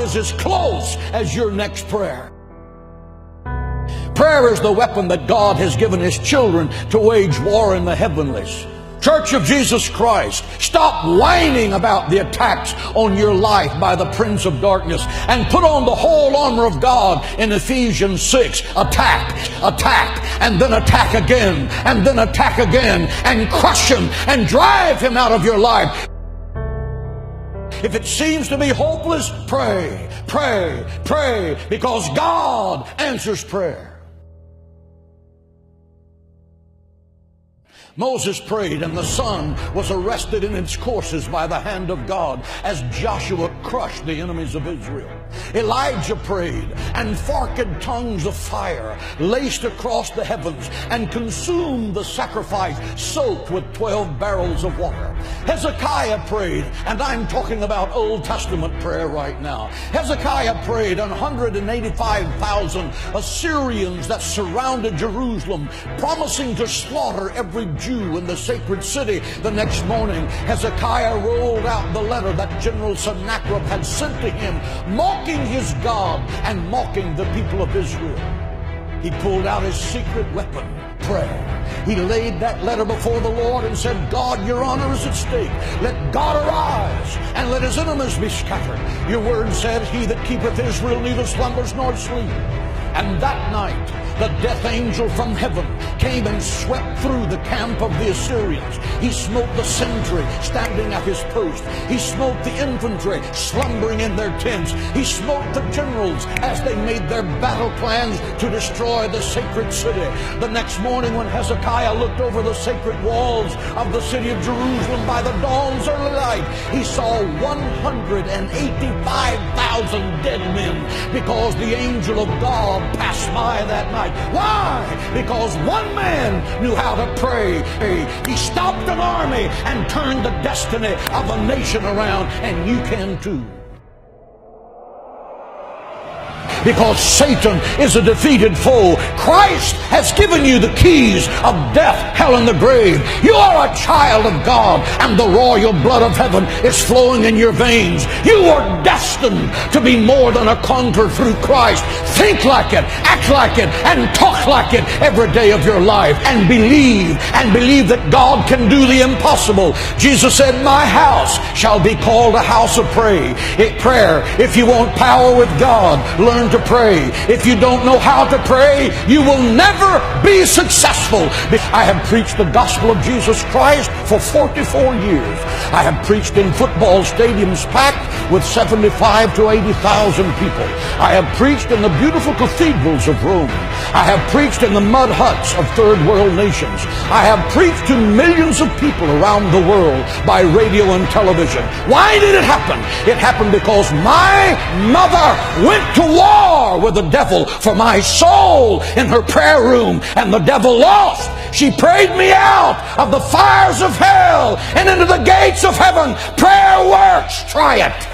is as close as your next prayer. Prayer is the weapon that God has given His children to wage war in the heavenlies. Church of Jesus Christ, stop whining about the attacks on your life by the prince of darkness and put on the whole armor of God in Ephesians 6. Attack, and then attack again, and then attack again, and crush him and drive him out of your life. If it seems to be hopeless, pray, because God answers prayer. Moses prayed, and the sun was arrested in its courses by the hand of God as Joshua crushed the enemies of Israel. Elijah prayed, and forked tongues of fire laced across the heavens and consumed the sacrifice soaked with 12 barrels of water. Hezekiah prayed, and I'm talking about Old Testament prayer right now. Hezekiah prayed, and 185,000 Assyrians that surrounded Jerusalem, promising to slaughter every Jew in the sacred city. The next morning, Hezekiah rolled out the letter that General Sennacherib had sent to him, mocking his God and mocking the people of Israel. He pulled out his secret weapon, prayer. He laid that letter before the Lord and said, God, your honor is at stake. Let God arise and let his enemies be scattered. Your word said, he that keepeth Israel neither slumbers nor sleep. And that night, the death angel from heaven came and swept through the camp of the Assyrians. He smote the sentry standing at his post. He smote the infantry slumbering in their tents. He smote the generals as they made their battle plans to destroy the sacred city. The next morning, when Hezekiah looked over the sacred walls of the city of Jerusalem by the dawn's early light, he saw 185,000 dead men, because the angel of God passed by that night. Why? Because one man knew how to pray. He stopped an army and turned the destiny of a nation around, and you can too. Because Satan is a defeated foe. Christ has given you the keys of death, hell, and the grave. You are a child of God, and the royal blood of heaven is flowing in your veins. You are destined to be more than a conqueror through Christ. Think like it, act like it, and talk like it every day of your life. And believe that God can do the impossible. Jesus said, my house shall be called a house of prayer. If you want power with God, learn to pray. If you don't know how to pray, you will never be successful. I have preached the gospel of Jesus Christ for 44 years. I have preached in football stadiums packed with 75 to 80,000 people. I have preached in the beautiful cathedrals of Rome. I have preached in the mud huts of third world nations. I have preached to millions of people around the world by radio and television. Why did it happen? It happened because my mother went to war with the devil for my soul in her prayer room, and the devil lost. She prayed me out of the fires of hell and into the gates of heaven. Prayer works. Try it.